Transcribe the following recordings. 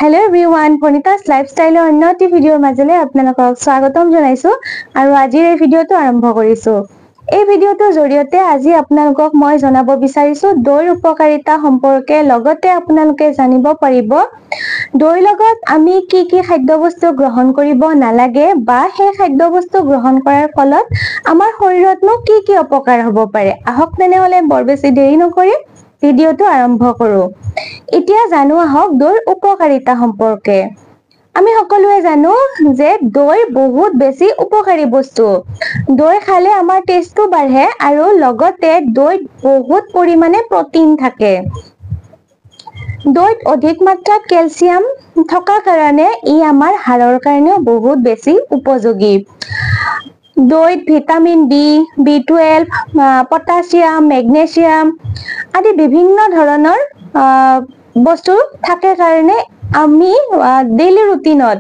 Hello everyone, Bonita's lifestyle অন্য এটি ভিডিওৰ মাজলে আপোনালোকক স্বাগতম জনাইছো আৰু আজিৰ এই ভিডিওটো আৰম্ভ কৰিছো। এই ভিডিওটোৰ জৰিয়তে আজি আপোনালোকক মই জনাব বিচাৰিছো দৈৰ উপকাৰিতা সম্পৰ্কে লগতে আপোনালোকে জানিব পাৰিব দৈৰ লগত আমি কি খাদ্যবস্তু গ্ৰহণ কৰিব নালাগে বা সেই খাদ্যবস্তু গ্ৰহণ কৰাৰ ফলত আমাৰ শৰীৰতনো কি অপকাৰ হ'ব পাৰে। আহক তেনেহলে বৰ বেছি দেৰি নকৰি ভিডিওটো আৰম্ভ কৰো। এতিয়া জানো আহক দৈৰ উপকাৰিতা সম্পৰ্কে। আমি সকলোৱে জানো যে দৈ বহুত বেছি উপকাৰী বস্তু। দৈ খালে আমাৰ টেষ্টটো বাঢ়ে আৰু লগতে দৈত বহুত পৰিমাণে প্ৰটিন থাকে। দৈত অধিক মাত্ৰাত কেলছিয়াম থকা কাৰণে ই আমাৰ হাড়ৰ কাৰণেও বহুত বেছি উপযোগী। দৈত vitamin B, B12, potassium, magnesium আদি বিভিন্ন ধৰণৰ বস্তু থাকে কাৰণে আমি ডেইলি ৰুটিনত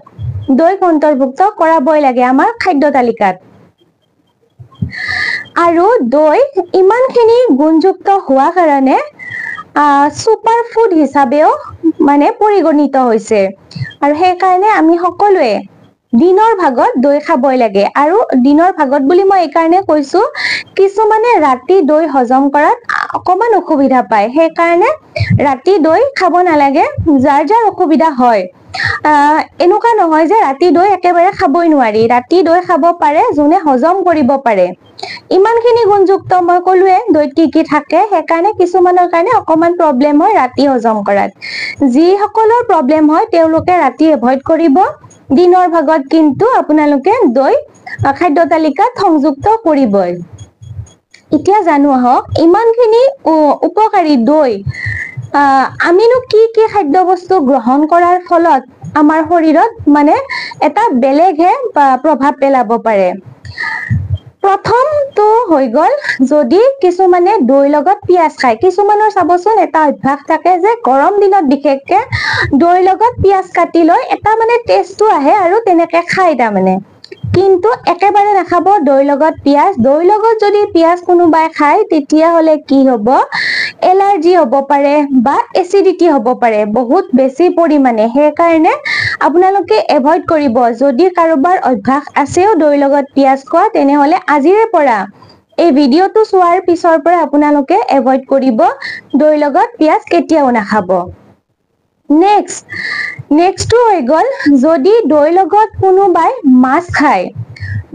দৈ অন্তৰ্ভুক্ত কৰাবই লাগে আমাৰ খাদ্য তালিকাত। আৰু দৈ ইমানখিনি গুণযুক্ত হোৱা কাৰণে সুপাৰ ফুড হিচাপেও মানে পৰিগণিত হৈছে আৰু সেইকাৰণে আমি সকলোৱে দিনৰ ভাগত দৈ খাবই লাগে। আৰু দিনৰ ভাগত বুলি মই এই কাৰণে কৈছো কিছুমানে ৰাতি দৈ হজম কৰাত অকমান অসুবিধা পায়, সেইকাৰণে ৰাতি দৈ খাব নালাগে। যাৰ অসুবিধা হয় এনেকুৱা নহয় যে ৰাতি দৈ একেবাৰে খাবই নোৱাৰি, ৰাতি দৈ খাব পাৰে যোনে হজম কৰিব পাৰে। ইমানখিনি গুণযুক্ত মই ক'লোৱে দৈত কি থাকে, সেইকাৰণে কিছুমানৰ কাৰণে অকমান প্ৰব্লেম হয় ৰাতি হজম কৰাত। যিসকলৰ প্ৰব্লেম হয় তেওঁলোকে ৰাতি এভইড কৰিব। দিনৰ ভাগত কিন্তু আপোনালোকে দৈ খাদ্য তালিকাত সংযুক্ত কৰিবই। এতিয়া জানো আহক ইমানখিনি উপকাৰী দৈ আমিনো কি খাদ্যবস্তু গ্ৰহণ কৰাৰ ফলত আমাৰ শৰীৰত মানে এটা বেলেগহে প্ৰভাৱ পেলাব পাৰে। প্ৰথমটো হৈ গ'ল যদি কিছুমানে দৈৰ লগত পিয়াজ খায়। কিছুমানৰ চাবচোন এটা অভ্যাস থাকে যে গৰম দিনত বিশেষকে দৈৰ লগত পিয়াজ কাটি লৈ এটা মানে টেষ্টটো আহে আৰু তেনেকে খায় তাৰমানে। কিন্তু একেবাৰে নাখাব দৈৰ লগত পিয়াজ। দৈৰ লগত যদি পিয়াজ কোনোবাই খায় তেতিয়াহলে কি হ'ব, এলাৰ্জি হ'ব পাৰে বা এচিডিটি হ'ব পাৰে বহুত বেছি পৰিমাণে। সেইকাৰণে আপোনালোকে এভইড কৰিব। যদি কাৰোবাৰ অভ্যাস আছেও দৈৰ লগত পিয়াজ খোৱা তেনেহলে আজিৰে পৰা এই ভিডিওটো চোৱাৰ পিছৰ পৰা আপোনালোকে এভইড কৰিব, দৈৰ লগত পিয়াজ কেতিয়াও নাখাব। নেক্সটটো হৈ গ'ল যদি দৈৰ লগত কোনোবাই মাছ খায়।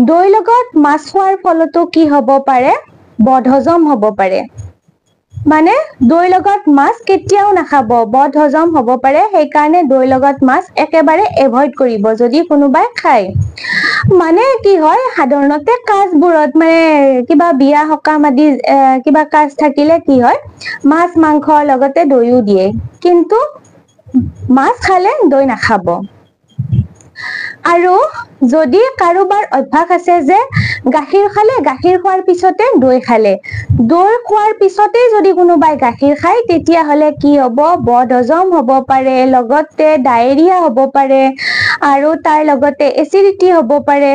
দৈৰ লগত মাছ খোৱাৰ ফলতো কি হ'ব পাৰে, বদহজম হ'ব পাৰে। মানে দৈৰ লগত মাছ কেতিয়াও নাখাব, বদহজম হ'ব পাৰে। সেইকাৰণে দৈৰ লগত মাছ একেবাৰে এভইড কৰিব যদি কোনোবাই খায়। মানে কি হয় সাধাৰণতে কাজবোৰত মানে কিবা বিয়া সকাম আদি কিবা কাজ থাকিলে কি হয় মাছ মাংসৰ লগতে দৈও দিয়ে, কিন্তু মাছ খালে দৈ নাখাব। আৰু যদি কাৰোবাৰ অভ্যাস আছে যে গাখীৰ খালে গাখীৰ খোৱাৰ পিছতে দৈ খালে, দৈ খোৱাৰ পিছতে যদি কোনোবাই গাখীৰ খায় তেতিয়াহলে কি হ'ব, বদহজম হ'ব পাৰে, লগতে ডায়েৰিয়া হ'ব পাৰে আৰু তাৰ লগতে এচিডিটি হ'ব পাৰে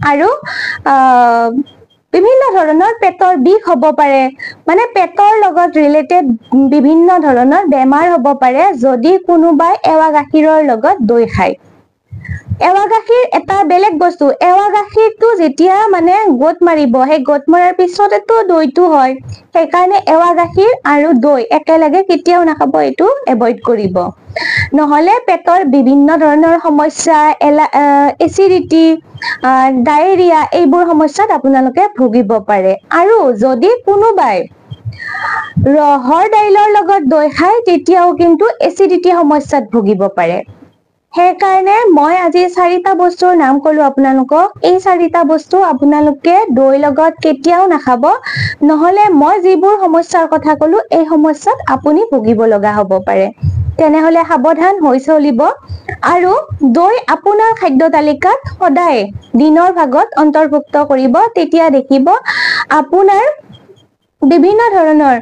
আৰু বিভিন্ন ধৰণৰ পেটৰ বিষ হ'ব পাৰে। মানে পেটৰ লগত ৰিলেটেড বিভিন্ন ধৰণৰ বেমাৰ হ'ব পাৰে যদি কোনোবাই এৱা গাখীৰৰ লগত দৈ খায়। এৱা গাখীৰ এটা বেলেগ বস্তু। এৱা গাখীৰটো যেতিয়া মানে গোট মাৰিব, সেই গোট মৰাৰ পিছতেতো দৈটো হয়। সেইকাৰণে এৱা গাখীৰ আৰু দৈ একেলগে কেতিয়াও নাখাব, এইটো এভইড কৰিব। নহলে পেটৰ বিভিন্ন ধৰণৰ সমস্যা, এচিডিটি, ডায়েৰিয়া এইবোৰ সমস্যাত আপোনালোকে ভুগিব পাৰে। আৰু যদি কোনোবাই ৰহৰ দাইলৰ লগত দৈ খায় তেতিয়াও কিন্তু এচিডিটি সমস্যাত ভুগিব পাৰে। সেইকাৰণে মই আজি 4টা বস্তুৰ নাম কলো আপোনালোকক। এই 4টা বস্তু আপোনালোকে দৈৰ লগত কেতিয়াও নাখাব, নহলে মই যিবোৰ সমস্যাৰ কথা কলো এই সমস্যাত আপুনি ভুগিব লগা হ'ব পাৰে। তেনেহলে সাৱধান হৈ চলিব আৰু দৈ আপোনাৰ খাদ্য তালিকাত সদায় দিনৰ ভাগত অন্তৰ্ভুক্ত কৰিব। তেতিয়া দেখিব আপোনাৰ বিভিন্ন ধৰণৰ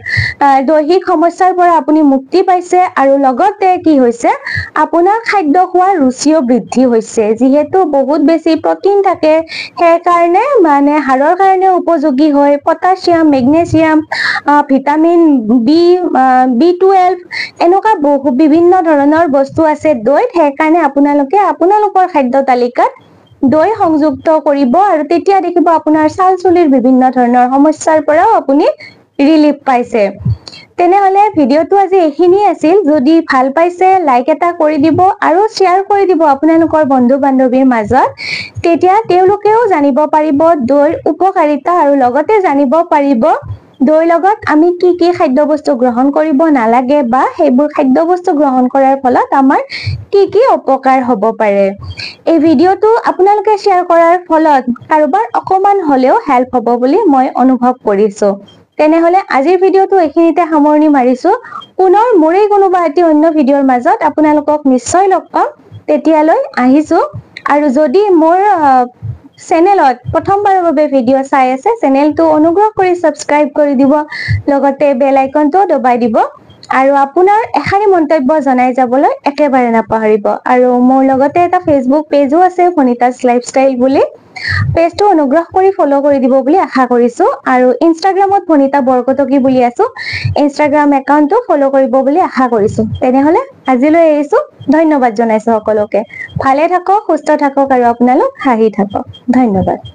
দৈহিক সমস্যাৰ পৰা আপুনি মুক্তি পাইছে আৰু লগতে কি হৈছে আপোনাৰ খাদ্য খোৱাৰ ৰুচিও বৃদ্ধি হৈছে যিহেতু বহুত বেছি প্ৰটিন থাকে সেইকাৰণে মানে হাড়ৰ কাৰণে উপযোগী হয় পটাছিয়াম মেগনেছিয়াম ভিটামিন B12 এনেকুৱা বহু বিভিন্ন ধৰণৰ বস্তু আছে দৈত সেইকাৰণে আপোনালোকৰ খাদ্য তালিকাত দৈ সংযুক্ত কৰিব আৰু তেতিয়া দেখিব আপোনাৰ ছাল চুলিৰ বিভিন্ন ধৰণৰ সমস্যাৰ পৰাও আপুনি ৰিলিফ পাইছে তেনেহলে ভিডিওটো আজি এইখিনিয়ে আছিল যদি ভাল পাইছে লাইক এটা কৰি দিব আৰু শ্বেয়াৰ কৰি দিব আপোনালোকৰ বন্ধু বান্ধৱীৰ মাজত তেতিয়া তেওঁলোকেও জানিব পাৰিব দৈৰ উপকাৰিতা আৰু লগতে জানিব পাৰিব দৈৰ লগত আমি কি কি খাদ্য বস্তু গ্ৰহণ কৰিব নালাগে বা সেইবোৰ খাদ্য বস্তু গ্ৰহণ কৰাৰ ফলত আমাৰ কি কি উপকাৰ হ'ব পাৰে এই ভিডিওটো আপোনালোকে শ্বেয়াৰ কৰাৰ ফলত কাৰোবাৰ অকমান হলেও হেল্প হ'ব বুলি মই অনুভৱ কৰিছো তেনেহলে আজিৰ ভিডিওটো এইখিনিতে সামৰণি মাৰিছো পুনৰ মোৰেই কোনোবা এটি অন্য ভিডিওৰ মাজত আপোনালোকক নিশ্চয় লগ পাম তেতিয়ালৈ আহিছো আৰু যদি মোৰ চেনেলত প্ৰথমবাৰৰ বাবে ভিডিও চাই আছে চেনেলটো অনুগ্ৰহ কৰি সাবস্ক্ৰাইব কৰি দিব লগতে বেল আইকনটো দবাই দিব আৰু আপোনাৰ এখানি মন্তব্য জনাই যাবলৈ একেবাৰে নাপাহৰিব আৰু মোৰ লগতে এটা ফেসবুক পেজও আছে ভনিতাস লাইফষ্টাইল বুলি পেজটো অনুগ্ৰহ কৰি ফলো কৰি দিব বুলি আশা কৰিছো আৰু ইনষ্টাগ্ৰামত ভনিতা বৰকটকী বুলি আছো ইনষ্টাগ্ৰাম একাউণ্টটো ফলো কৰিব বুলি আশা কৰিছো তেনেহলে আজিলৈ এৰিছো ধন্যবাদ জনাইছো সকলোকে ভালে থাকক সুস্থ থাকক আৰু আপোনালোক হাঁহি থাকক ধন্যবাদ